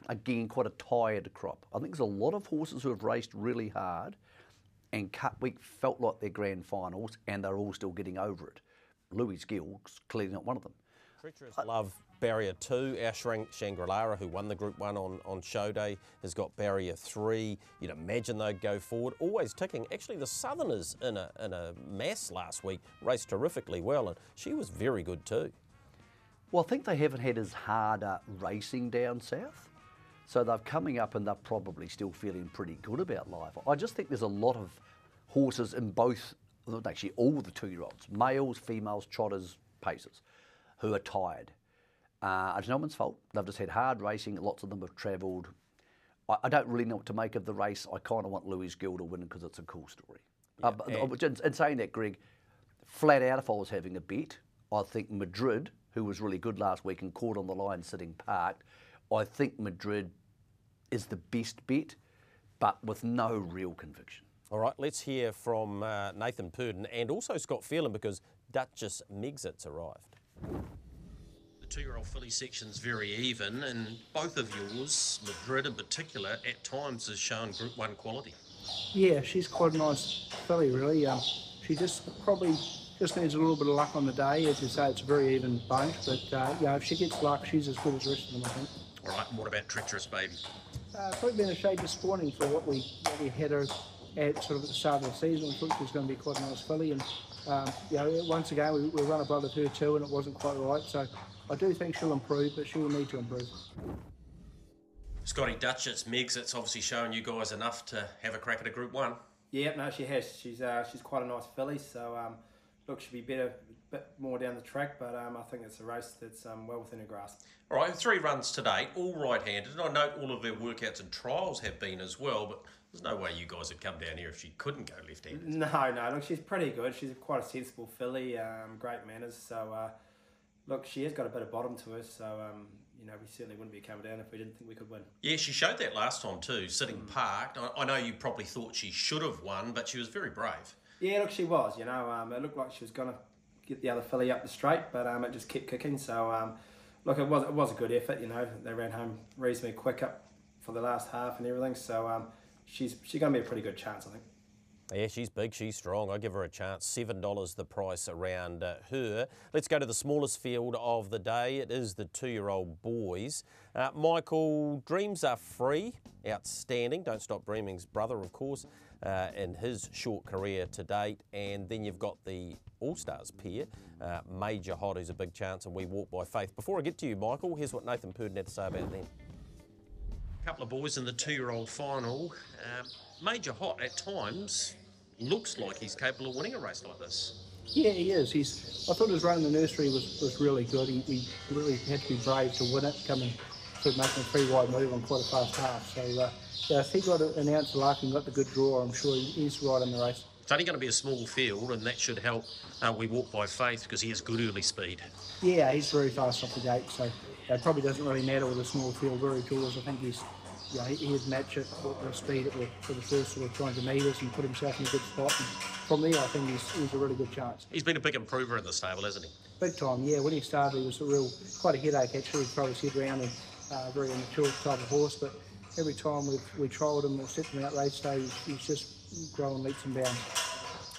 again, quite a tired crop. I think there's a lot of horses who have raced really hard, and Cup Week felt like their grand finals, and they're all still getting over it. Louis Gill's clearly not one of them. Treacherous Love, barrier 2. Our Shangri-La, who won the Group 1 on show day, has got barrier 3. You'd imagine they'd go forward, always ticking. Actually, the Southerners in a mass last week raced terrifically well, and she was very good too. Well, I think they haven't had as hard racing down south. So they're coming up and they're probably still feeling pretty good about life. I just think there's a lot of horses in both, actually all the 2-year-olds, males, females, trotters, pacers, who are tired. It's no one's fault. They've just had hard racing. Lots of them have travelled. I don't really know what to make of the race. I kind of want Louis Gill to win because it's a cool story. Yeah, in saying that, Greg, flat out, if I was having a bet, I think Madrid, who was really good last week and caught on the line sitting parked, I think Madrid is the best bet, but with no real conviction. All right, let's hear from Nathan Purden and also Scott Phelan, because Duchess Megxit's arrived. The 2-year-old filly section's very even, and both of yours, Madrid in particular, at times has shown Group 1 quality. Yeah, she's quite a nice filly, really. She probably just needs a little bit of luck on the day. As you say, it's a very even bunch, but if she gets luck, she's as good as the rest of them, I think. All right, and what about Treacherous Baby? Probably been a shade disappointing for what we had her at sort of at the start of the season. We thought she was going to be quite a nice filly, and once again we run above her too, and it wasn't quite right. So I do think she'll improve, but she will need to improve. Scotty Dutchett's Megs, it's obviously showing you guys enough to have a crack at a Group 1. Yeah, no, she has. She's quite a nice filly, so look, she'll be a bit more down the track, but I think it's a race that's well within her grasp. All right, 3 runs to date, all right-handed, and I note all of their workouts and trials have been as well, but there's no way you guys would come down here if she couldn't go left-handed. No, look, she's pretty good. She's quite a sensible filly, great manners, so look, she has got a bit of bottom to her, so you know, we certainly wouldn't be coming down if we didn't think we could win. Yeah, she showed that last time too, sitting parked. I know you probably thought she should have won, but she was very brave. Yeah, look, she was, you know, it looked like she was going to get the other filly up the straight, but it just kept kicking, so look, it was a good effort, you know. They ran home reasonably quick up for the last half and everything, so she's going to be a pretty good chance, I think. Yeah, she's big, she's strong. I give her a chance. $7 the price around her. Let's go to the smallest field of the day. It is the 2-year-old boys. Michael, Dreams Are Free, outstanding. Don't Stop Dreaming's brother, of course, in his short career to date. And then you've got the All-Stars pair, Major Hot, who's a big chance, and We Walk by Faith. Before I get to you, Michael, here's what Nathan Purdon had to say about them. A couple of boys in the 2-year-old final. Major Hot, at times, looks like he's capable of winning a race like this. Yeah, he is. I thought his run in the nursery was really good. He really had to be brave to win it, coming sort of making a 3-wide move on quite a fast half. So yeah, if he got an ounce of luck and got the good draw, I'm sure he's right in the race. It's only going to be a small field, and that should help We Walk by Faith because he has good early speed. Yeah, he's very fast off the gate, so it probably doesn't really matter with a small field. Very tools. I think he'd match it with the speed at for the first sort of 200 metres and put himself in a good spot. And from there, I think he's a really good chance. He's been a big improver in the stable, hasn't he? Big time, yeah. When he started, he was quite a headache actually. He'd throw his head round and very immature type of horse. But every time we trialled him or set him out race day, he's just growing leaps and bounds.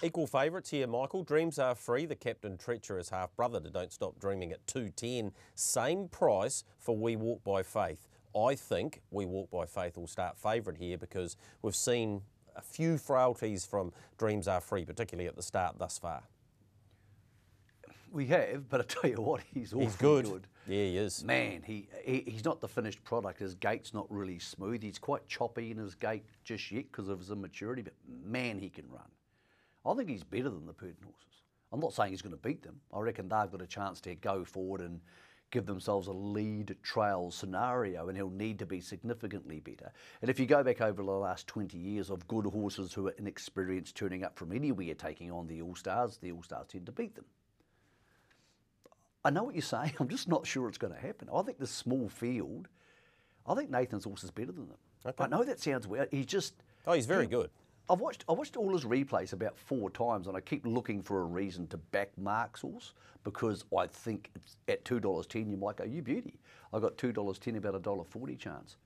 Equal favourites here, Michael. Dreams Are Free, the Captain Treacherous half-brother to Don't Stop Dreaming at $2.10. Same price for We Walk by Faith. I think We Walk by Faith will start favourite here because we've seen a few frailties from Dreams Are Free, particularly at the start thus far. We have, but I tell you what, he's good. Yeah, he is. Man, he's not the finished product. His gait's not really smooth. He's quite choppy in his gait just yet because of his immaturity, but man, he can run. I think he's better than the Purdon horses. I'm not saying he's going to beat them. I reckon they've got a chance to go forward and give themselves a lead trail scenario, and he'll need to be significantly better. And if you go back over the last 20 years of good horses who are inexperienced turning up from anywhere taking on the All-Stars tend to beat them. I know what you're saying. I'm just not sure it's going to happen. I think the small field, I think Nathan's horse is better than them. Okay. I know that sounds weird. He's very good. I watched all his replays about 4 times, and I keep looking for a reason to back Mark's horse because I think it's at $2.10 you might go, you beauty. I got $2.10, about a $1.40 chance.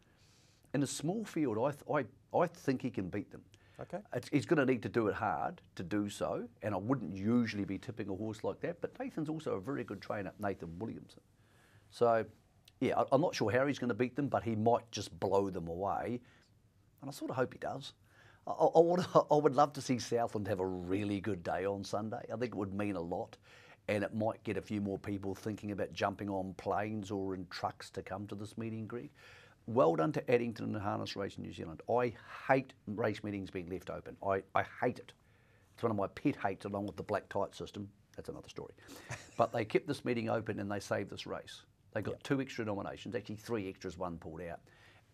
In a small field, I think he can beat them. Okay. He's going to need to do it hard to do so, and I wouldn't usually be tipping a horse like that, but Nathan's also a very good trainer, Nathan Williamson. So, yeah, I'm not sure how he's going to beat them, but he might just blow them away, and I sort of hope he does. I would love to see Southland have a really good day on Sunday. I think it would mean a lot, and it might get a few more people thinking about jumping on planes or in trucks to come to this meeting, Greg. Well done to Addington and Harness Race in New Zealand. I hate race meetings being left open. I hate it. It's one of my pet hates along with the black tight system. That's another story. But they kept this meeting open and they saved this race. They got 2 extra nominations, actually 3 extras, 1 pulled out,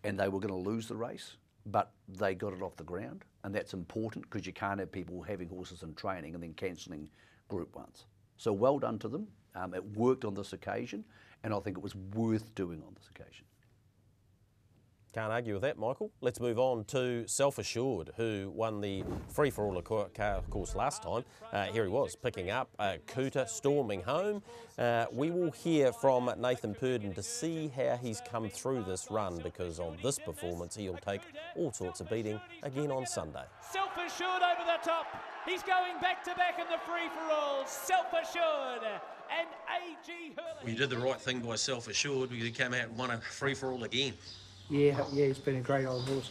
and they were going to lose the race. But they got it off the ground, and that's important because you can't have people having horses in training and then cancelling Group 1s. So well done to them. It worked on this occasion, and I think it was worth doing on this occasion. Can't argue with that, Michael. Let's move on to Self Assured, who won the free-for-all course last time. Here he was, picking up Cooter, storming home. We will hear from Nathan Purdon to see how he's come through this run, because on this performance he'll take all sorts of beating again on Sunday. Self Assured over the top. He's going back-to-back in the free-for-all. Self Assured and A.G. Hurley. Well, you did the right thing by Self Assured because he came out and won a free-for-all again. Yeah, he's been a great old horse.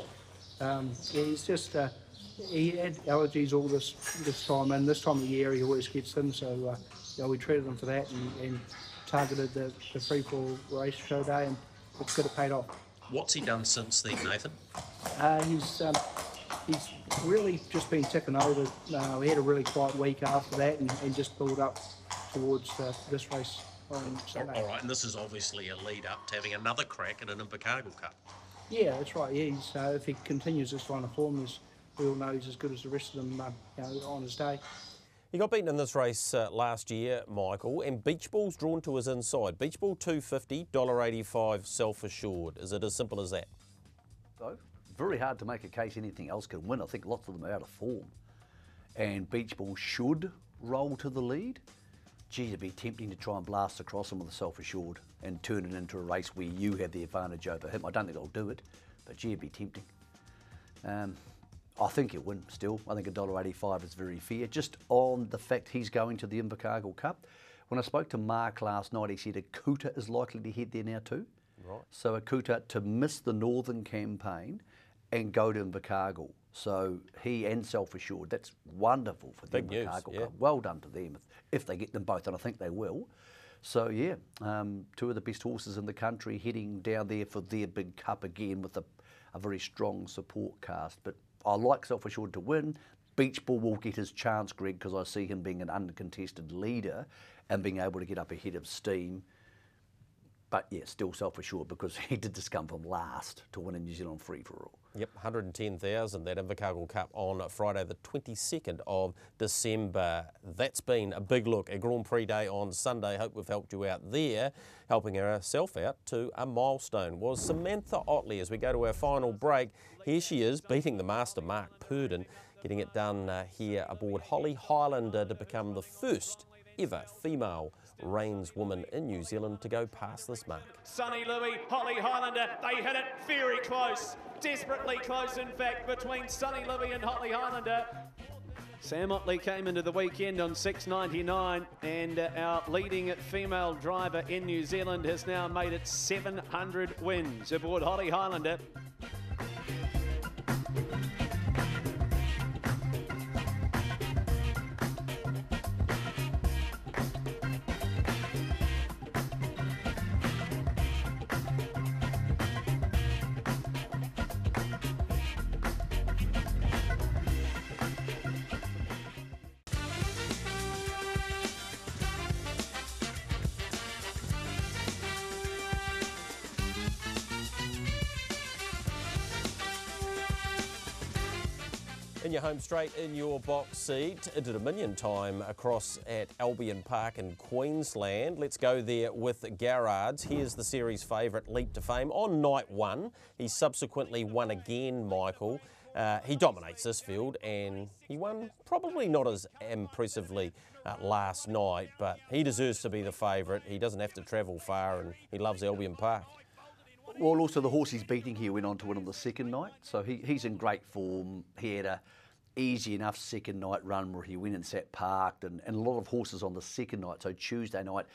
He's just, he had allergies all this time, and this time of the year he always gets them, so we treated him for that and targeted the free-fall race show day, and it's good, it paid off. What's he done since then, Nathan? He's really just been ticking over. We had a really quiet week after that and just built up towards this race on Sunday. All right, and this is obviously a lead up to having another crack at an Invercargill Cup. Yeah, that's right. Yeah, if he continues this line of form, we all know he's as good as the rest of them on his day. He got beaten in this race last year, Michael, and Beach Ball's drawn to his inside. Beach Ball $2.50, $1.85 self-assured. Is it as simple as that? So, very hard to make a case anything else can win. I think lots of them are out of form. And Beach Ball should roll to the lead. Gee, it'd be tempting to try and blast across him with a self-assured and turn it into a race where you have the advantage over him. I don't think I'll do it, but gee, it'd be tempting. I think he'll win still. I think $1.85 is very fair, just on the fact he's going to the Invercargill Cup. When I spoke to Mark last night, he said Akuta is likely to head there now too. Right. So Akuta to miss the Northern campaign and go to Invercargill. So he and Self-Assured, that's wonderful for the Invercargill Cup. Well done to them if they get them both, and I think they will. So yeah, two of the best horses in the country heading down there for their big cup again with a very strong support cast. But I like Self-Assured to win. Beach Ball will get his chance, Greg, because I see him being an uncontested leader and being able to get up ahead of steam. But yeah, still Self-Assured because he did just come from last to win a New Zealand free-for-all. Yep, 110,000, that Invercargill Cup on Friday the 22nd of December. That's been a big look at Grand Prix Day on Sunday. Hope we've helped you out there. Helping herself out to a milestone was Samantha Otley. As we go to our final break, here she is beating the master Mark Purdon, getting it done here aboard Holly Highlander to become the first ever female reigns woman in New Zealand to go past this mark. Sonny Louis, Holly Highlander, they hit it very close, desperately close in fact, between Sonny Louis and Holly Highlander. Sam Otley came into the weekend on $6.99 and our leading female driver in New Zealand has now made it 700 wins aboard Holly Highlander. In your home straight, in your box seat, into Dominion time across at Albion Park in Queensland. Let's go there with Garrards. Here's the series favourite, Leap to Fame, on night one. He subsequently won again, Michael. He dominates this field and he won probably not as impressively last night, but he deserves to be the favourite. He doesn't have to travel far and he loves Albion Park. Well, also the horse he's beating here went on to win on the second night, so he's in great form. He had a easy enough second night run where he went and sat parked, and a lot of horses on the second night, so Tuesday night,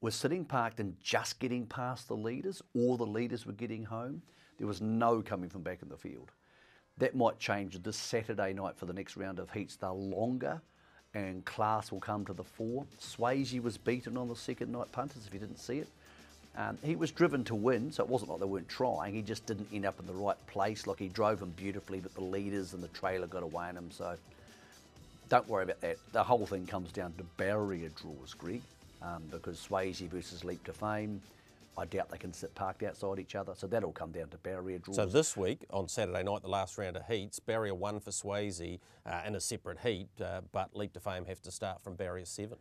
were sitting parked and just getting past the leaders, or the leaders were getting home. There was no coming from back in the field. That might change this Saturday night for the next round of heats. They're longer, and class will come to the fore. Swayze was beaten on the second night, punters, if you didn't see it. He was driven to win, so it wasn't like they weren't trying. He just didn't end up in the right place. Like, he drove him beautifully, but the leaders and the trailer got away on him. So don't worry about that. The whole thing comes down to barrier draws, Greg, because Swayze versus Leap to Fame, I doubt they can sit parked outside each other. So that'll come down to barrier draws. So this week, on Saturday night, the last round of heats, barrier 1 for Swayze in a separate heat, but Leap to Fame have to start from barrier 7.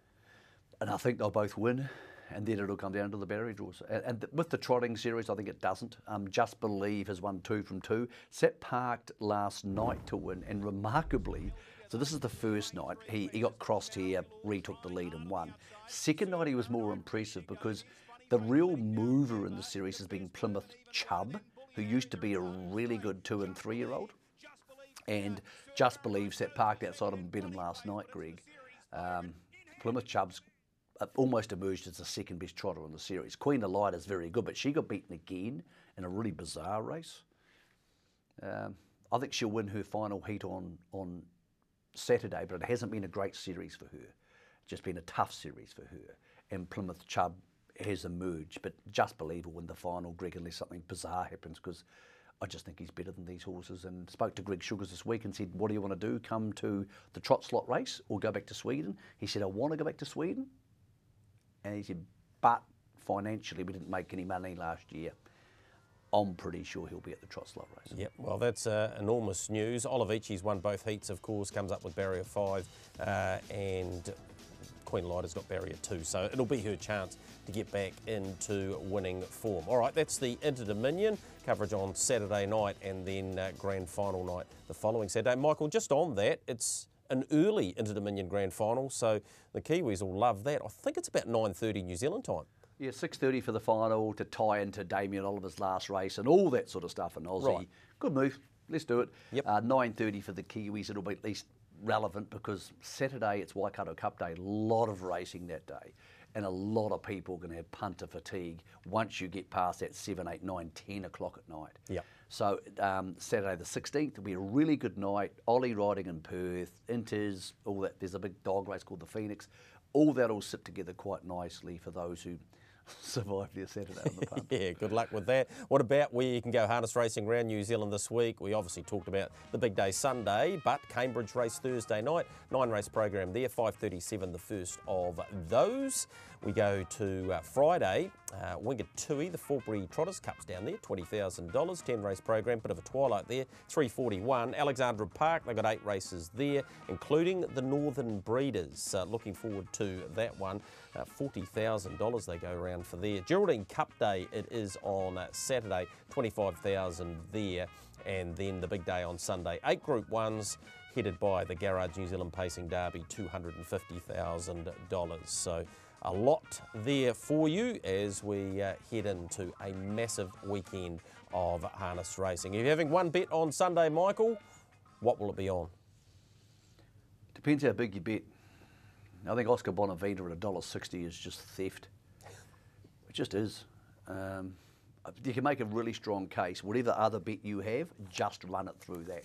And I think they'll both win. And then it'll come down to the barrier draws. And with the trotting series, I think it doesn't. Just Believe has won 2 from 2. Sat parked last night to win, and remarkably, so this is the first night, he got crossed here, retook the lead and won. Second night he was more impressive because the real mover in the series has been Plymouth Chubb, who used to be a really good 2- and 3-year-old. And Just Believe sat parked outside of Benham last night, Greg. Plymouth Chubb's almost emerged as the second best trotter in the series. Queen Elida is very good, but she got beaten again in a really bizarre race. I think she'll win her final heat on Saturday, but it hasn't been a great series for her. It's just been a tough series for her. And Plymouth Chubb has emerged. But just believe he'll win the final, Greg, unless something bizarre happens, because I just think he's better than these horses. And spoke to Greg Sugars this week and said, what do you want to do? Come to the trot slot race or go back to Sweden? He said, I want to go back to Sweden. And he said, but financially we didn't make any money last year. I'm pretty sure he'll be at the trot slot race. Yep, well, that's enormous news. Olivici's won both heats, of course, comes up with barrier 5, and Queen Lida's got barrier 2, so it'll be her chance to get back into winning form. All right, that's the Inter-Dominion coverage on Saturday night, and then grand final night the following Saturday. Michael, just on that, it's an early Inter-Dominion grand final, so the Kiwis will love that. I think it's about 9:30 New Zealand time. Yeah, 6:30 for the final to tie into Damien Oliver's last race and all that sort of stuff in Aussie. Right. Good move. Let's do it. Yep. 9:30 for the Kiwis. It'll be at least relevant because Saturday it's Waikato Cup Day. A lot of racing that day. And a lot of people are going to have punter fatigue once you get past that 7, 8, 9, 10 o'clock at night. Yep. So Saturday the 16th will be a really good night. Ollie riding in Perth, Inters, all that. There's a big dog race called the Phoenix. All that will sit together quite nicely for those who survive their Saturday on the pub. Yeah, good luck with that. What about where you can go harness racing around New Zealand this week? We obviously talked about the big day Sunday, but Cambridge race Thursday night, 9-race program there, 5:37 the first of those. We go to Friday, Wingatui, the Forbury Trotters Cup's down there, $20,000, 10-race program, bit of a twilight there, 3:41. Alexandra Park, they've got 8 races there, including the Northern Breeders. Looking forward to that one. $40,000 they go around for there. Geraldine Cup Day, it is on Saturday, 25,000 there, and then the big day on Sunday. 8 Group 1s headed by the Garage New Zealand Pacing Derby, $250,000. So a lot there for you as we head into a massive weekend of harness racing. If you're having one bet on Sunday, Michael, what will it be on? Depends how big you bet. I think Oscar Bonavina at $1.60 is just theft. It just is. You can make a really strong case. Whatever other bet you have, just run it through that.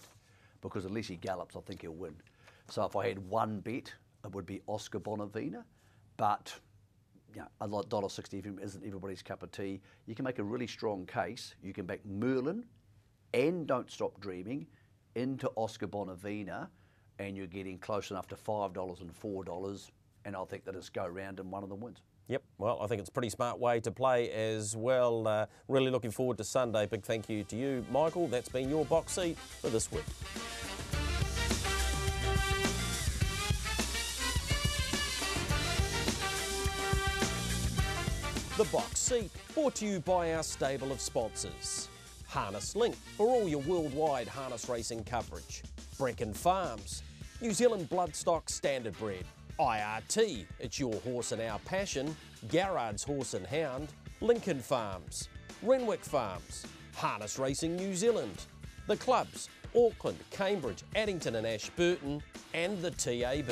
Because unless he gallops, I think he'll win. So if I had one bet, it would be Oscar Bonavina. But a lot $1.60 isn't everybody's cup of tea. You can make a really strong case. You can back Merlin and Don't Stop Dreaming into Oscar Bonavina, and you're getting close enough to $5 and $4, and I think that it's go round and one of them wins. Yep, well, I think it's a pretty smart way to play as well. Really looking forward to Sunday. Big thank you to you, Michael. That's been your box seat for this week. The box seat, brought to you by our stable of sponsors. Harness Link, for all your worldwide harness racing coverage. Brecon Farms, New Zealand Bloodstock Standardbred. IRT, it's your horse and our passion. Garrard's Horse and Hound. Lincoln Farms, Renwick Farms, Harness Racing New Zealand. The clubs, Auckland, Cambridge, Addington and Ashburton, and the TAB.